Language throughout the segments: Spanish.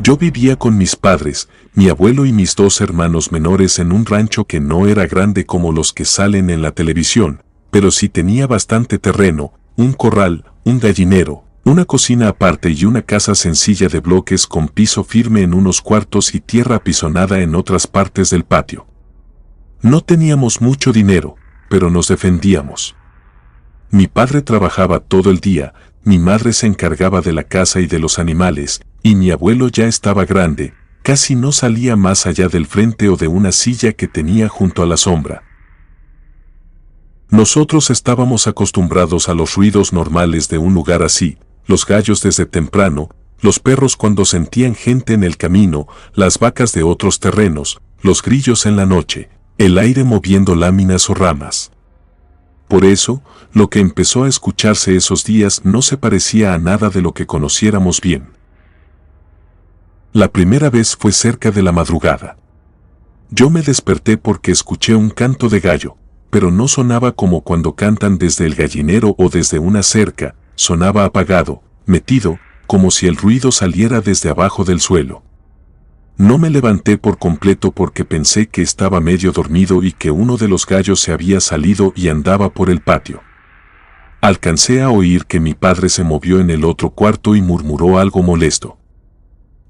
Yo vivía con mis padres, mi abuelo y mis 2 hermanos menores en un rancho que no era grande como los que salen en la televisión, pero sí tenía bastante terreno, un corral, un gallinero, una cocina aparte y una casa sencilla de bloques con piso firme en unos cuartos y tierra apisonada en otras partes del patio. No teníamos mucho dinero, pero nos defendíamos. Mi padre trabajaba todo el día, mi madre se encargaba de la casa y de los animales, y mi abuelo ya estaba grande, casi no salía más allá del frente o de una silla que tenía junto a la sombra. Nosotros estábamos acostumbrados a los ruidos normales de un lugar así, los gallos desde temprano, los perros cuando sentían gente en el camino, las vacas de otros terrenos, los grillos en la noche, el aire moviendo láminas o ramas. Por eso, lo que empezó a escucharse esos días no se parecía a nada de lo que conociéramos bien. La primera vez fue cerca de la madrugada. Yo me desperté porque escuché un canto de gallo, pero no sonaba como cuando cantan desde el gallinero o desde una cerca, sonaba apagado, metido, como si el ruido saliera desde abajo del suelo. No me levanté por completo porque pensé que estaba medio dormido y que uno de los gallos se había salido y andaba por el patio. Alcancé a oír que mi padre se movió en el otro cuarto y murmuró algo molesto.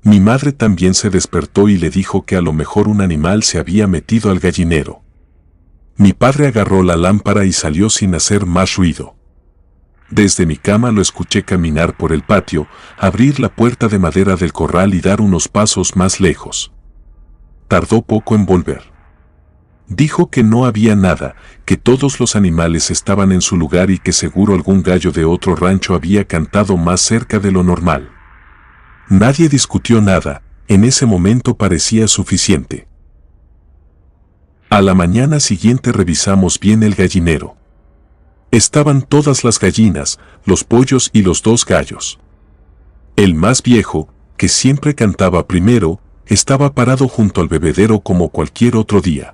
Mi madre también se despertó y le dijo que a lo mejor un animal se había metido al gallinero. Mi padre agarró la lámpara y salió sin hacer más ruido. Desde mi cama lo escuché caminar por el patio, abrir la puerta de madera del corral y dar unos pasos más lejos. Tardó poco en volver. Dijo que no había nada, que todos los animales estaban en su lugar y que seguro algún gallo de otro rancho había cantado más cerca de lo normal. Nadie discutió nada, en ese momento parecía suficiente. A la mañana siguiente revisamos bien el gallinero. Estaban todas las gallinas, los pollos y los 2 gallos. El más viejo, que siempre cantaba primero, estaba parado junto al bebedero como cualquier otro día.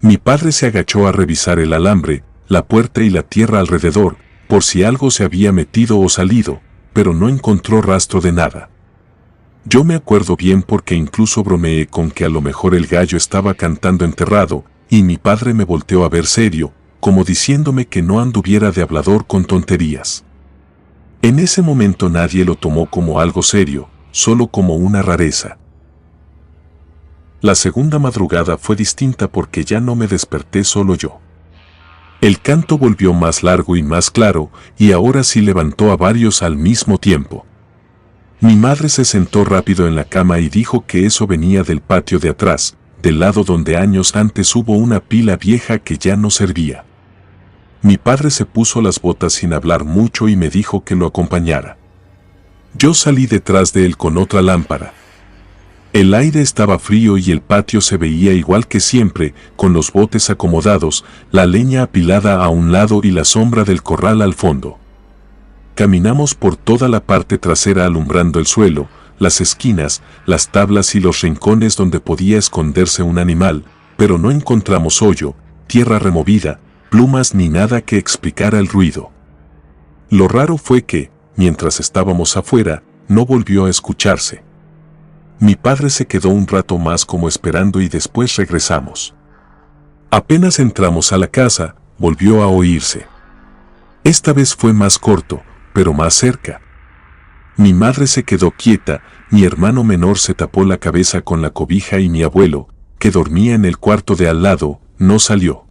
Mi padre se agachó a revisar el alambre, la puerta y la tierra alrededor, por si algo se había metido o salido, pero no encontró rastro de nada. Yo me acuerdo bien porque incluso bromeé con que a lo mejor el gallo estaba cantando enterrado, y mi padre me volteó a ver serio, como diciéndome que no anduviera de hablador con tonterías. En ese momento nadie lo tomó como algo serio, solo como una rareza. La segunda madrugada fue distinta porque ya no me desperté solo yo. El canto volvió más largo y más claro, y ahora sí levantó a varios al mismo tiempo. Mi madre se sentó rápido en la cama y dijo que eso venía del patio de atrás, del lado donde años antes hubo una pila vieja que ya no servía. Mi padre se puso las botas sin hablar mucho y me dijo que lo acompañara. Yo salí detrás de él con otra lámpara. El aire estaba frío y el patio se veía igual que siempre, con los botes acomodados, la leña apilada a un lado y la sombra del corral al fondo. Caminamos por toda la parte trasera alumbrando el suelo, las esquinas, las tablas y los rincones donde podía esconderse un animal, pero no encontramos hoyo, tierra removida, plumas ni nada que explicara el ruido. Lo raro fue que, mientras estábamos afuera, no volvió a escucharse. Mi padre se quedó un rato más como esperando y después regresamos. Apenas entramos a la casa, volvió a oírse. Esta vez fue más corto, pero más cerca. Mi madre se quedó quieta, mi hermano menor se tapó la cabeza con la cobija y mi abuelo, que dormía en el cuarto de al lado, no salió.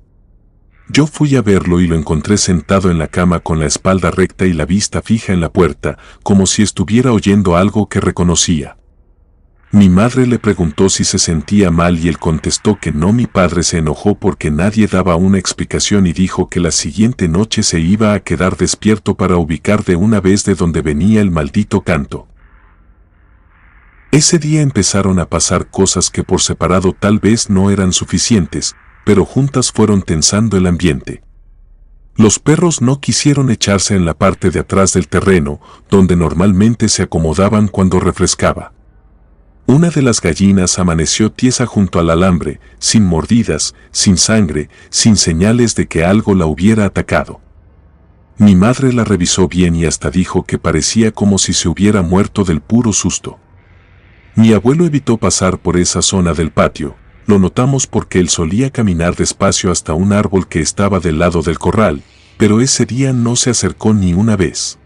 Yo fui a verlo y lo encontré sentado en la cama con la espalda recta y la vista fija en la puerta, como si estuviera oyendo algo que reconocía. Mi madre le preguntó si se sentía mal y él contestó que no. Mi padre se enojó porque nadie daba una explicación y dijo que la siguiente noche se iba a quedar despierto para ubicar de una vez de dónde venía el maldito canto. Ese día empezaron a pasar cosas que por separado tal vez no eran suficientes, pero juntas fueron tensando el ambiente. Los perros no quisieron echarse en la parte de atrás del terreno, donde normalmente se acomodaban cuando refrescaba. Una de las gallinas amaneció tiesa junto al alambre, sin mordidas, sin sangre, sin señales de que algo la hubiera atacado. Mi madre la revisó bien y hasta dijo que parecía como si se hubiera muerto del puro susto. Mi abuelo evitó pasar por esa zona del patio. Lo notamos porque él solía caminar despacio hasta un árbol que estaba del lado del corral, pero ese día no se acercó ni una vez.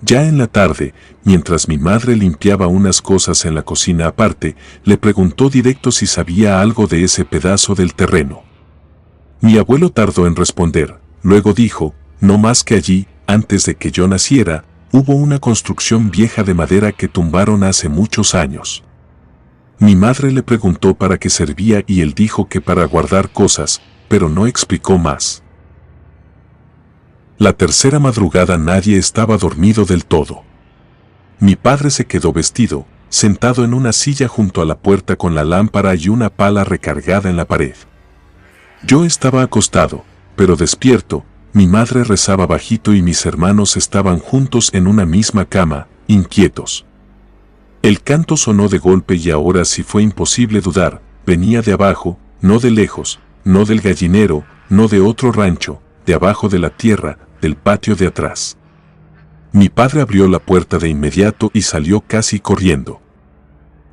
Ya en la tarde, mientras mi madre limpiaba unas cosas en la cocina aparte, le preguntó directo si sabía algo de ese pedazo del terreno. Mi abuelo tardó en responder, luego dijo, no más que allí, antes de que yo naciera, hubo una construcción vieja de madera que tumbaron hace muchos años. Mi madre le preguntó para qué servía y él dijo que para guardar cosas, pero no explicó más. La tercera madrugada nadie estaba dormido del todo. Mi padre se quedó vestido, sentado en una silla junto a la puerta con la lámpara y una pala recargada en la pared. Yo estaba acostado, pero despierto. Mi madre rezaba bajito y mis hermanos estaban juntos en una misma cama, inquietos. El canto sonó de golpe y ahora sí fue imposible dudar, venía de abajo, no de lejos, no del gallinero, no de otro rancho, de abajo de la tierra, del patio de atrás. Mi padre abrió la puerta de inmediato y salió casi corriendo.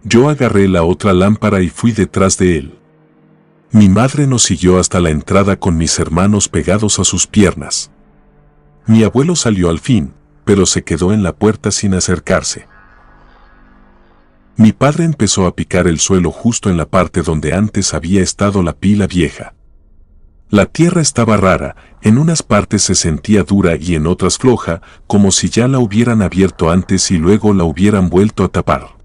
Yo agarré la otra lámpara y fui detrás de él. Mi madre nos siguió hasta la entrada con mis hermanos pegados a sus piernas. Mi abuelo salió al fin, pero se quedó en la puerta sin acercarse. Mi padre empezó a picar el suelo justo en la parte donde antes había estado la pila vieja. La tierra estaba rara, en unas partes se sentía dura y en otras floja, como si ya la hubieran abierto antes y luego la hubieran vuelto a tapar.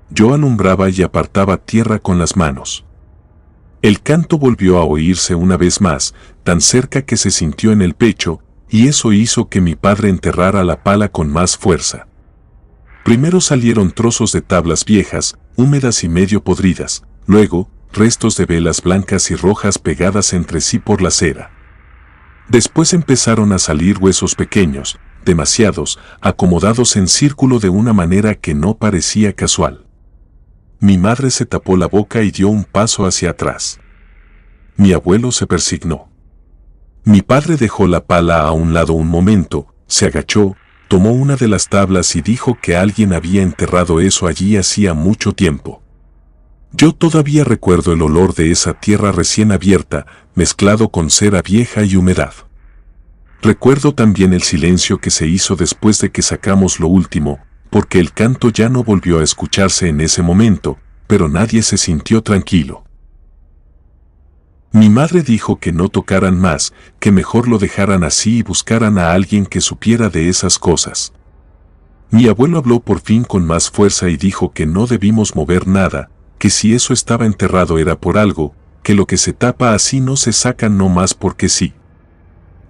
Yo alumbraba y apartaba tierra con las manos. El canto volvió a oírse una vez más, tan cerca que se sintió en el pecho, y eso hizo que mi padre enterrara la pala con más fuerza. Primero salieron trozos de tablas viejas, húmedas y medio podridas, luego, restos de velas blancas y rojas pegadas entre sí por la cera. Después empezaron a salir huesos pequeños, demasiados, acomodados en círculo de una manera que no parecía casual. Mi madre se tapó la boca y dio un paso hacia atrás. Mi abuelo se persignó. Mi padre dejó la pala a un lado un momento, se agachó, tomó una de las tablas y dijo que alguien había enterrado eso allí hacía mucho tiempo. Yo todavía recuerdo el olor de esa tierra recién abierta, mezclado con cera vieja y humedad. Recuerdo también el silencio que se hizo después de que sacamos lo último, porque el canto ya no volvió a escucharse en ese momento, pero nadie se sintió tranquilo. Mi madre dijo que no tocaran más, que mejor lo dejaran así y buscaran a alguien que supiera de esas cosas. Mi abuelo habló por fin con más fuerza y dijo que no debimos mover nada, que si eso estaba enterrado era por algo, que lo que se tapa así no se saca no más porque sí.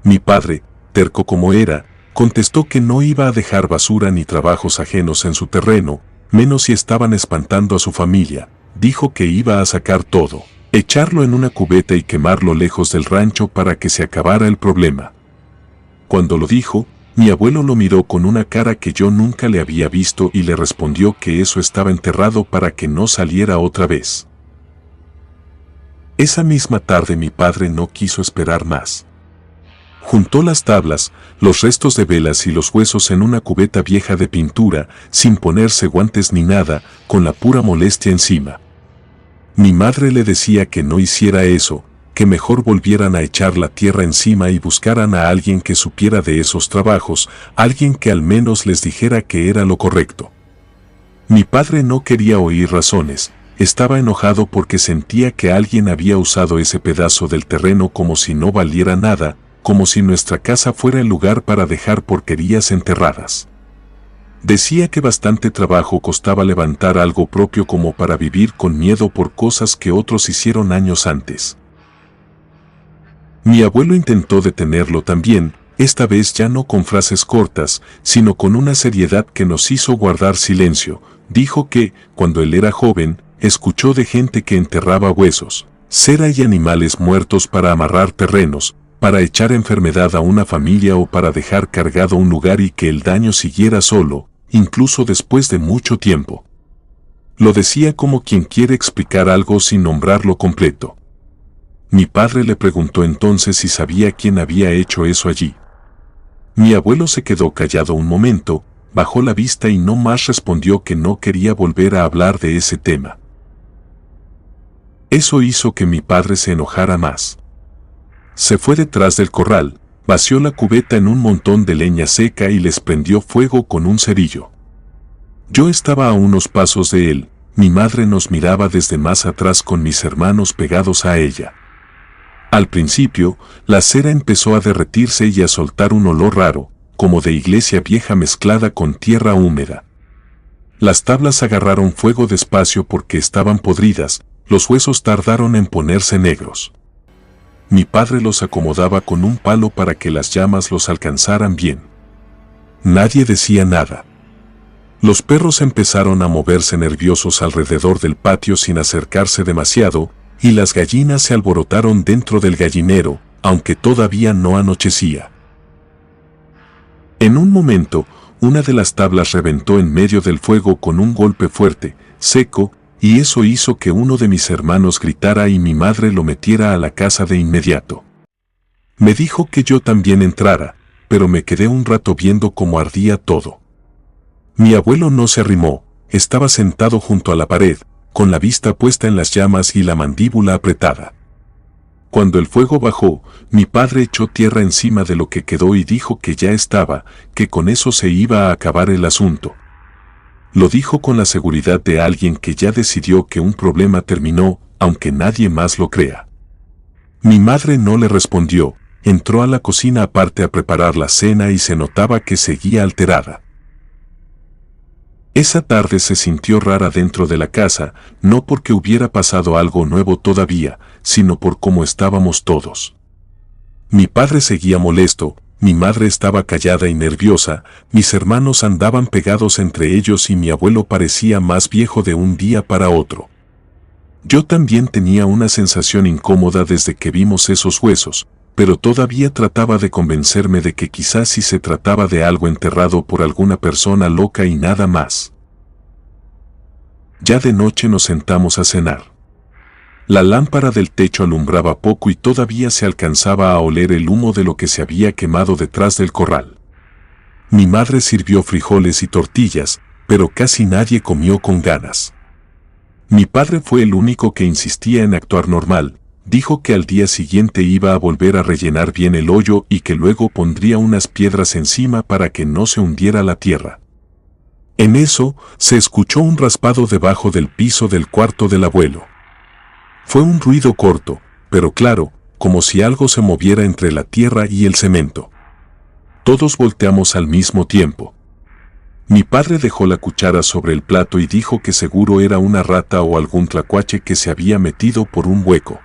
Mi padre, terco como era, contestó que no iba a dejar basura ni trabajos ajenos en su terreno, menos si estaban espantando a su familia. Dijo que iba a sacar todo, echarlo en una cubeta y quemarlo lejos del rancho para que se acabara el problema. Cuando lo dijo, mi abuelo lo miró con una cara que yo nunca le había visto y le respondió que eso estaba enterrado para que no saliera otra vez. Esa misma tarde mi padre no quiso esperar más. Juntó las tablas, los restos de velas y los huesos en una cubeta vieja de pintura, sin ponerse guantes ni nada, con la pura molestia encima. Mi madre le decía que no hiciera eso, que mejor volvieran a echar la tierra encima y buscaran a alguien que supiera de esos trabajos, alguien que al menos les dijera que era lo correcto. Mi padre no quería oír razones, estaba enojado porque sentía que alguien había usado ese pedazo del terreno como si no valiera nada, como si nuestra casa fuera el lugar para dejar porquerías enterradas. Decía que bastante trabajo costaba levantar algo propio como para vivir con miedo por cosas que otros hicieron años antes. Mi abuelo intentó detenerlo también, esta vez ya no con frases cortas, sino con una seriedad que nos hizo guardar silencio. Dijo que, cuando él era joven, escuchó de gente que enterraba huesos, cera y animales muertos para amarrar terrenos, para echar enfermedad a una familia o para dejar cargado un lugar y que el daño siguiera solo, incluso después de mucho tiempo. Lo decía como quien quiere explicar algo sin nombrarlo completo. Mi padre le preguntó entonces si sabía quién había hecho eso allí. Mi abuelo se quedó callado un momento, bajó la vista y no más respondió que no quería volver a hablar de ese tema. Eso hizo que mi padre se enojara más. Se fue detrás del corral, vació la cubeta en un montón de leña seca y les prendió fuego con un cerillo. Yo estaba a unos pasos de él, mi madre nos miraba desde más atrás con mis hermanos pegados a ella. Al principio, la cera empezó a derretirse y a soltar un olor raro, como de iglesia vieja mezclada con tierra húmeda. Las tablas agarraron fuego despacio porque estaban podridas, los huesos tardaron en ponerse negros. Mi padre los acomodaba con un palo para que las llamas los alcanzaran bien. Nadie decía nada. Los perros empezaron a moverse nerviosos alrededor del patio sin acercarse demasiado, y las gallinas se alborotaron dentro del gallinero, aunque todavía no anochecía. En un momento, una de las tablas reventó en medio del fuego con un golpe fuerte, seco, y eso hizo que uno de mis hermanos gritara y mi madre lo metiera a la casa de inmediato. Me dijo que yo también entrara, pero me quedé un rato viendo cómo ardía todo. Mi abuelo no se arrimó, estaba sentado junto a la pared, con la vista puesta en las llamas y la mandíbula apretada. Cuando el fuego bajó, mi padre echó tierra encima de lo que quedó y dijo que ya estaba, que con eso se iba a acabar el asunto. Lo dijo con la seguridad de alguien que ya decidió que un problema terminó, aunque nadie más lo crea. Mi madre no le respondió, entró a la cocina aparte a preparar la cena y se notaba que seguía alterada. Esa tarde se sintió rara dentro de la casa, no porque hubiera pasado algo nuevo todavía, sino por cómo estábamos todos. Mi padre seguía molesto, mi madre estaba callada y nerviosa, mis hermanos andaban pegados entre ellos y mi abuelo parecía más viejo de un día para otro. Yo también tenía una sensación incómoda desde que vimos esos huesos, pero todavía trataba de convencerme de que quizás sí se trataba de algo enterrado por alguna persona loca y nada más. Ya de noche nos sentamos a cenar. La lámpara del techo alumbraba poco y todavía se alcanzaba a oler el humo de lo que se había quemado detrás del corral. Mi madre sirvió frijoles y tortillas, pero casi nadie comió con ganas. Mi padre fue el único que insistía en actuar normal, dijo que al día siguiente iba a volver a rellenar bien el hoyo y que luego pondría unas piedras encima para que no se hundiera la tierra. En eso, se escuchó un raspado debajo del piso del cuarto del abuelo. Fue un ruido corto, pero claro, como si algo se moviera entre la tierra y el cemento. Todos volteamos al mismo tiempo. Mi padre dejó la cuchara sobre el plato y dijo que seguro era una rata o algún tlacuache que se había metido por un hueco.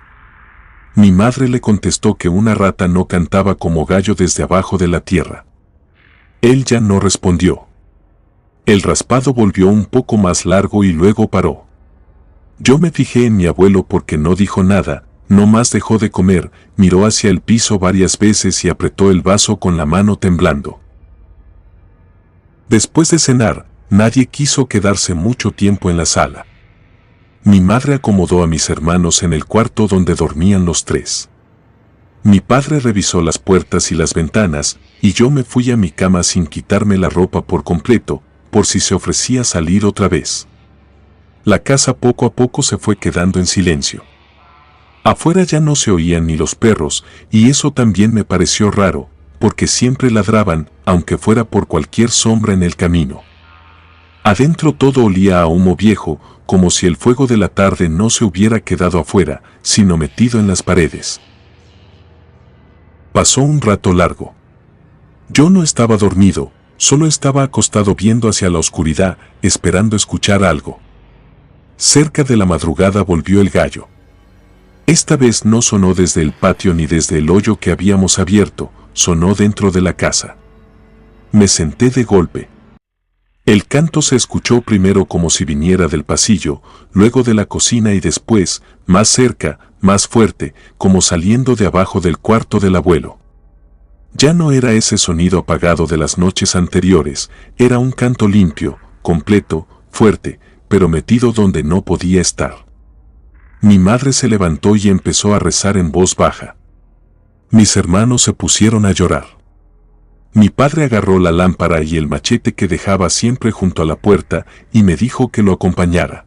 Mi madre le contestó que una rata no cantaba como gallo desde abajo de la tierra. Él ya no respondió. El raspado volvió un poco más largo y luego paró. Yo me fijé en mi abuelo porque no dijo nada, no más dejó de comer, miró hacia el piso varias veces y apretó el vaso con la mano temblando. Después de cenar, nadie quiso quedarse mucho tiempo en la sala. Mi madre acomodó a mis hermanos en el cuarto donde dormían los tres. Mi padre revisó las puertas y las ventanas, y yo me fui a mi cama sin quitarme la ropa por completo, por si se ofrecía salir otra vez. La casa poco a poco se fue quedando en silencio. Afuera ya no se oían ni los perros, y eso también me pareció raro, porque siempre ladraban, aunque fuera por cualquier sombra en el camino. Adentro todo olía a humo viejo, como si el fuego de la tarde no se hubiera quedado afuera, sino metido en las paredes. Pasó un rato largo. Yo no estaba dormido, solo estaba acostado viendo hacia la oscuridad, esperando escuchar algo. Cerca de la madrugada volvió el gallo. Esta vez no sonó desde el patio ni desde el hoyo que habíamos abierto, sonó dentro de la casa. Me senté de golpe. El canto se escuchó primero como si viniera del pasillo, luego de la cocina y después, más cerca, más fuerte, como saliendo de abajo del cuarto del abuelo. Ya no era ese sonido apagado de las noches anteriores, era un canto limpio, completo, fuerte, pero metido donde no podía estar. Mi madre se levantó y empezó a rezar en voz baja. Mis hermanos se pusieron a llorar. Mi padre agarró la lámpara y el machete que dejaba siempre junto a la puerta y me dijo que lo acompañara.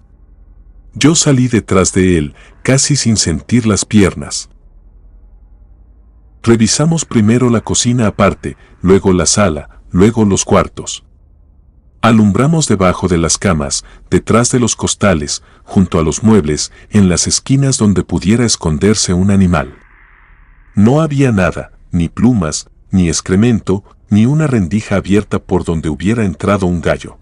Yo salí detrás de él, casi sin sentir las piernas. Revisamos primero la cocina aparte, luego la sala, luego los cuartos. Alumbramos debajo de las camas, detrás de los costales, junto a los muebles, en las esquinas donde pudiera esconderse un animal. No había nada, ni plumas, ni excremento, ni una rendija abierta por donde hubiera entrado un gallo.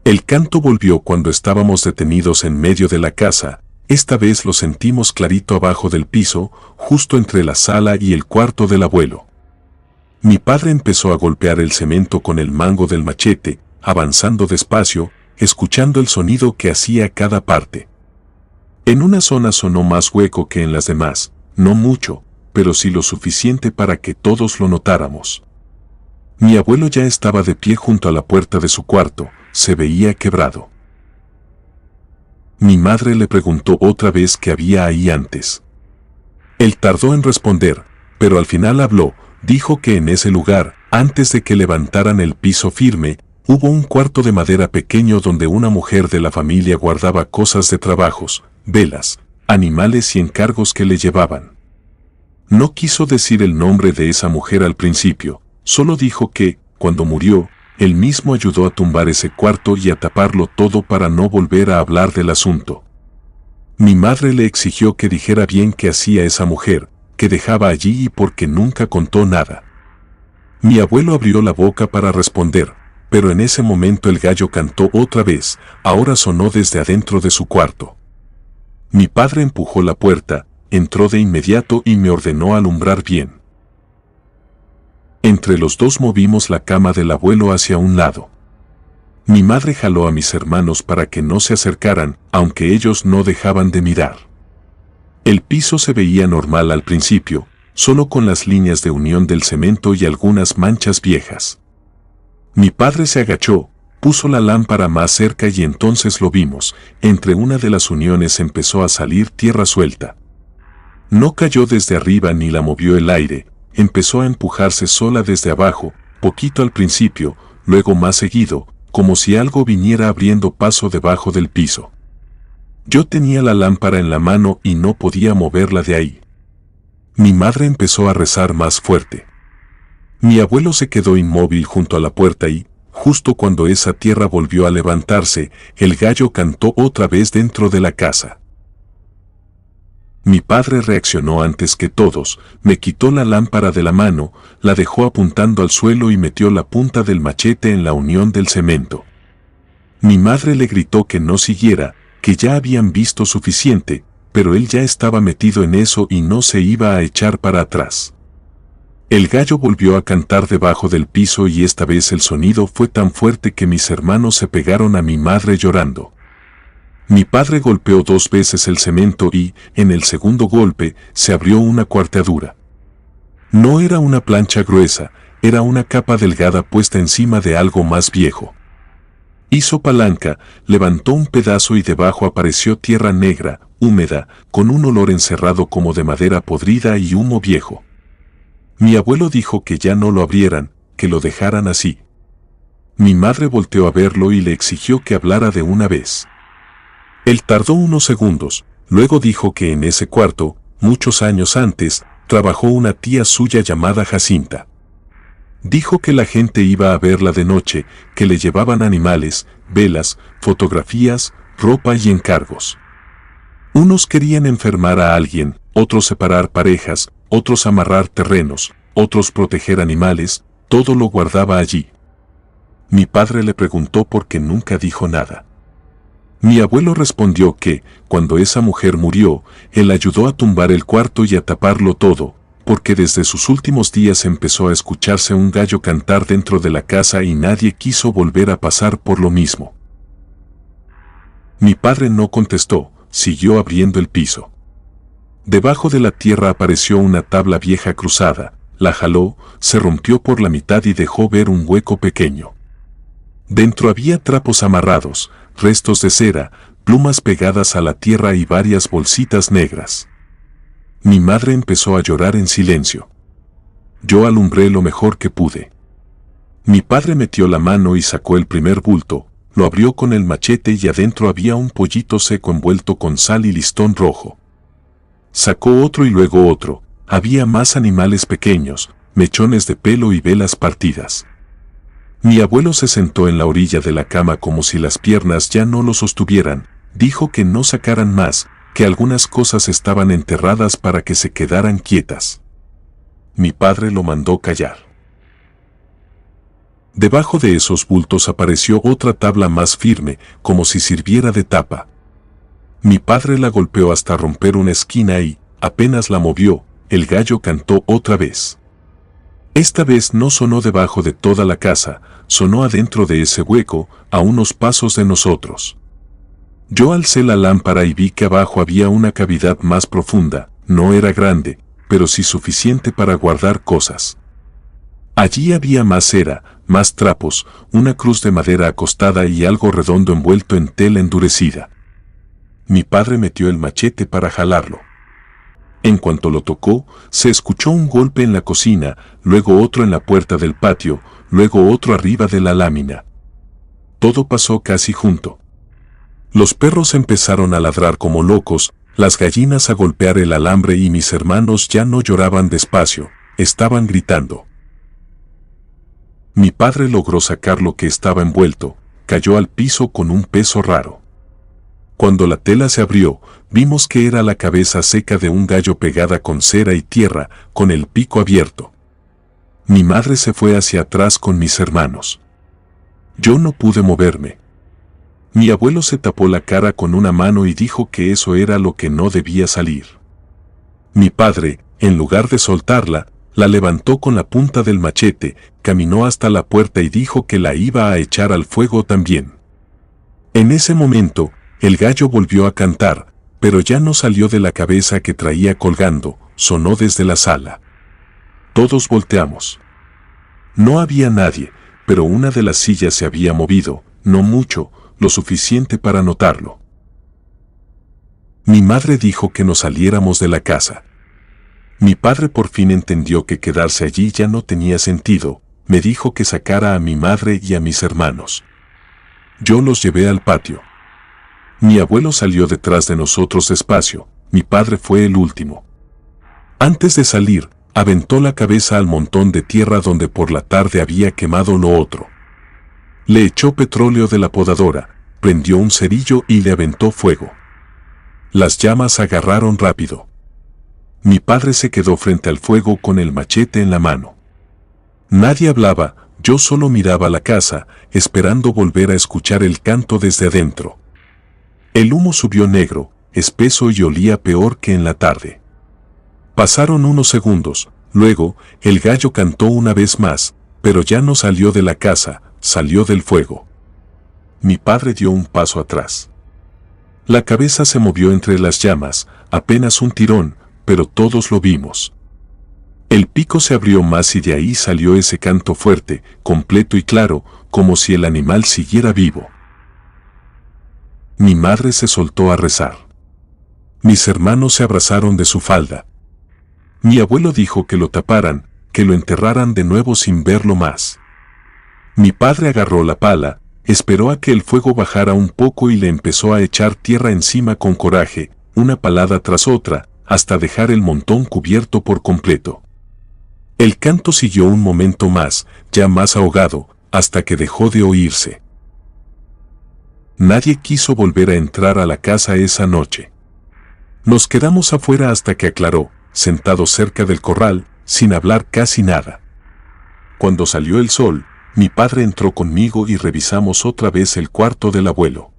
El canto volvió cuando estábamos detenidos en medio de la casa. Esta vez lo sentimos clarito abajo del piso, justo entre la sala y el cuarto del abuelo. Mi padre empezó a golpear el cemento con el mango del machete, avanzando despacio, escuchando el sonido que hacía cada parte. En una zona sonó más hueco que en las demás, no mucho, pero sí lo suficiente para que todos lo notáramos. Mi abuelo ya estaba de pie junto a la puerta de su cuarto, se veía quebrado. Mi madre le preguntó otra vez qué había ahí antes. Él tardó en responder, pero al final habló, dijo que en ese lugar, antes de que levantaran el piso firme, hubo un cuarto de madera pequeño donde una mujer de la familia guardaba cosas de trabajos, velas, animales y encargos que le llevaban. No quiso decir el nombre de esa mujer al principio, solo dijo que, cuando murió, él mismo ayudó a tumbar ese cuarto y a taparlo todo para no volver a hablar del asunto. Mi madre le exigió que dijera bien qué hacía esa mujer, que dejaba allí y por qué nunca contó nada. Mi abuelo abrió la boca para responder, pero en ese momento el gallo cantó otra vez, ahora sonó desde adentro de su cuarto. Mi padre empujó la puerta, entró de inmediato y me ordenó alumbrar bien. Entre los dos movimos la cama del abuelo hacia un lado. Mi madre jaló a mis hermanos para que no se acercaran, aunque ellos no dejaban de mirar. El piso se veía normal al principio, solo con las líneas de unión del cemento y algunas manchas viejas. Mi padre se agachó, puso la lámpara más cerca y entonces lo vimos, entre una de las uniones empezó a salir tierra suelta. No cayó desde arriba ni la movió el aire, empezó a empujarse sola desde abajo, poquito al principio, luego más seguido, como si algo viniera abriendo paso debajo del piso. Yo tenía la lámpara en la mano y no podía moverla de ahí. Mi madre empezó a rezar más fuerte. Mi abuelo se quedó inmóvil junto a la puerta y, justo cuando esa tierra volvió a levantarse, el gallo cantó otra vez dentro de la casa. Mi padre reaccionó antes que todos, me quitó la lámpara de la mano, la dejó apuntando al suelo y metió la punta del machete en la unión del cemento. Mi madre le gritó que no siguiera, que ya habían visto suficiente, pero él ya estaba metido en eso y no se iba a echar para atrás. El gallo volvió a cantar debajo del piso y esta vez el sonido fue tan fuerte que mis hermanos se pegaron a mi madre llorando. Mi padre golpeó 2 veces el cemento y, en el segundo golpe, se abrió una cuarteadura. No era una plancha gruesa, era una capa delgada puesta encima de algo más viejo. Hizo palanca, levantó un pedazo y debajo apareció tierra negra, húmeda, con un olor encerrado como de madera podrida y humo viejo. Mi abuelo dijo que ya no lo abrieran, que lo dejaran así. Mi madre volteó a verlo y le exigió que hablara de una vez. Él tardó unos segundos, luego dijo que en ese cuarto, muchos años antes, trabajó una tía suya llamada Jacinta. Dijo que la gente iba a verla de noche, que le llevaban animales, velas, fotografías, ropa y encargos. Unos querían enfermar a alguien, otros separar parejas, otros amarrar terrenos, otros proteger animales, todo lo guardaba allí. Mi padre le preguntó por qué nunca dijo nada. Mi abuelo respondió que, cuando esa mujer murió, él ayudó a tumbar el cuarto y a taparlo todo, porque desde sus últimos días empezó a escucharse un gallo cantar dentro de la casa y nadie quiso volver a pasar por lo mismo. Mi padre no contestó, siguió abriendo el piso. Debajo de la tierra apareció una tabla vieja cruzada, la jaló, se rompió por la mitad y dejó ver un hueco pequeño. Dentro había trapos amarrados, restos de cera, plumas pegadas a la tierra y varias bolsitas negras. Mi madre empezó a llorar en silencio. Yo alumbré lo mejor que pude. Mi padre metió la mano y sacó el primer bulto, lo abrió con el machete y adentro había un pollito seco envuelto con sal y listón rojo. Sacó otro y luego otro, había más animales pequeños, mechones de pelo y velas partidas. Mi abuelo se sentó en la orilla de la cama como si las piernas ya no lo sostuvieran, dijo que no sacaran más, que algunas cosas estaban enterradas para que se quedaran quietas. Mi padre lo mandó callar. Debajo de esos bultos apareció otra tabla más firme, como si sirviera de tapa. Mi padre la golpeó hasta romper una esquina y, apenas la movió, el gallo cantó otra vez. Esta vez no sonó debajo de toda la casa, sonó adentro de ese hueco, a unos pasos de nosotros. Yo alcé la lámpara y vi que abajo había una cavidad más profunda, no era grande, pero sí suficiente para guardar cosas. Allí había más cera, más trapos, una cruz de madera acostada y algo redondo envuelto en tela endurecida. Mi padre metió el machete para jalarlo. En cuanto lo tocó, se escuchó un golpe en la cocina, luego otro en la puerta del patio, luego otro arriba de la lámina. Todo pasó casi junto. Los perros empezaron a ladrar como locos, las gallinas a golpear el alambre y mis hermanos ya no lloraban despacio, estaban gritando. Mi padre logró sacar lo que estaba envuelto, cayó al piso con un peso raro. Cuando la tela se abrió, vimos que era la cabeza seca de un gallo pegada con cera y tierra, con el pico abierto. Mi madre se fue hacia atrás con mis hermanos. Yo no pude moverme. Mi abuelo se tapó la cara con una mano y dijo que eso era lo que no debía salir. Mi padre, en lugar de soltarla, la levantó con la punta del machete, caminó hasta la puerta y dijo que la iba a echar al fuego también. En ese momento, el gallo volvió a cantar, pero ya no salió de la cabeza que traía colgando, sonó desde la sala. Todos volteamos. No había nadie, pero una de las sillas se había movido, no mucho, lo suficiente para notarlo. Mi madre dijo que nos saliéramos de la casa. Mi padre por fin entendió que quedarse allí ya no tenía sentido, me dijo que sacara a mi madre y a mis hermanos. Yo los llevé al patio. Mi abuelo salió detrás de nosotros despacio, mi padre fue el último. Antes de salir, aventó la cabeza al montón de tierra donde por la tarde había quemado lo otro. Le echó petróleo de la podadora, prendió un cerillo y le aventó fuego. Las llamas agarraron rápido. Mi padre se quedó frente al fuego con el machete en la mano. Nadie hablaba, yo solo miraba la casa, esperando volver a escuchar el canto desde adentro. El humo subió negro, espeso y olía peor que en la tarde. Pasaron unos segundos, luego, el gallo cantó una vez más, pero ya no salió de la casa, salió del fuego. Mi padre dio un paso atrás. La cabeza se movió entre las llamas, apenas un tirón, pero todos lo vimos. El pico se abrió más y de ahí salió ese canto fuerte, completo y claro, como si el animal siguiera vivo. Mi madre se soltó a rezar. Mis hermanos se abrazaron de su falda. Mi abuelo dijo que lo taparan, que lo enterraran de nuevo sin verlo más. Mi padre agarró la pala, esperó a que el fuego bajara un poco y le empezó a echar tierra encima con coraje, una palada tras otra, hasta dejar el montón cubierto por completo. El canto siguió un momento más, ya más ahogado, hasta que dejó de oírse. Nadie quiso volver a entrar a la casa esa noche. Nos quedamos afuera hasta que aclaró, sentados cerca del corral, sin hablar casi nada. Cuando salió el sol, mi padre entró conmigo y revisamos otra vez el cuarto del abuelo.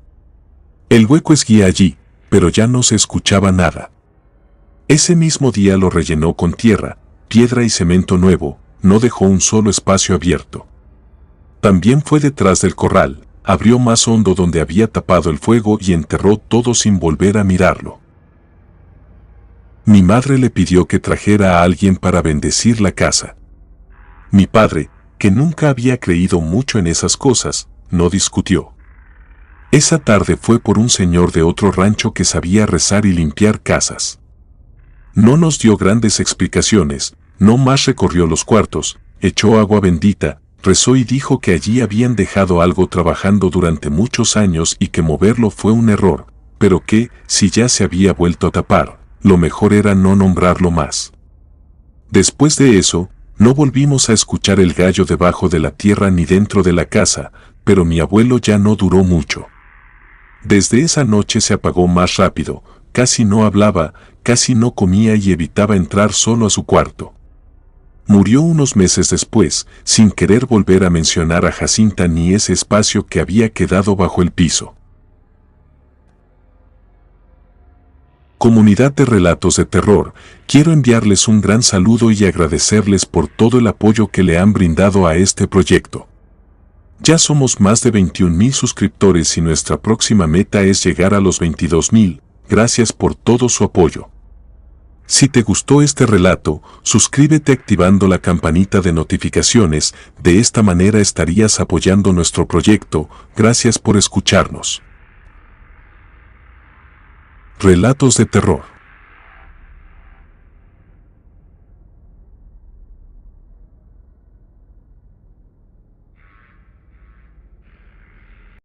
El hueco esguía allí, pero ya no se escuchaba nada. Ese mismo día lo rellenó con tierra, piedra y cemento nuevo, no dejó un solo espacio abierto. También fue detrás del corral, abrió más hondo donde había tapado el fuego y enterró todo sin volver a mirarlo. Mi madre le pidió que trajera a alguien para bendecir la casa. Mi padre, que nunca había creído mucho en esas cosas, no discutió. Esa tarde fue por un señor de otro rancho que sabía rezar y limpiar casas. No nos dio grandes explicaciones, no más recorrió los cuartos, echó agua bendita, rezó y dijo que allí habían dejado algo trabajando durante muchos años y que moverlo fue un error, pero que, si ya se había vuelto a tapar, lo mejor era no nombrarlo más. Después de eso, no volvimos a escuchar el gallo debajo de la tierra ni dentro de la casa, pero mi abuelo ya no duró mucho. Desde esa noche se apagó más rápido, casi no hablaba, casi no comía y evitaba entrar solo a su cuarto. Murió unos meses después, sin querer volver a mencionar a Jacinta ni ese espacio que había quedado bajo el piso. Comunidad de Relatos de Terror, quiero enviarles un gran saludo y agradecerles por todo el apoyo que le han brindado a este proyecto. Ya somos más de 21,000 suscriptores y nuestra próxima meta es llegar a los 22,000. Gracias por todo su apoyo. Si te gustó este relato, suscríbete activando la campanita de notificaciones, de esta manera estarías apoyando nuestro proyecto. Gracias por escucharnos. Relatos de terror.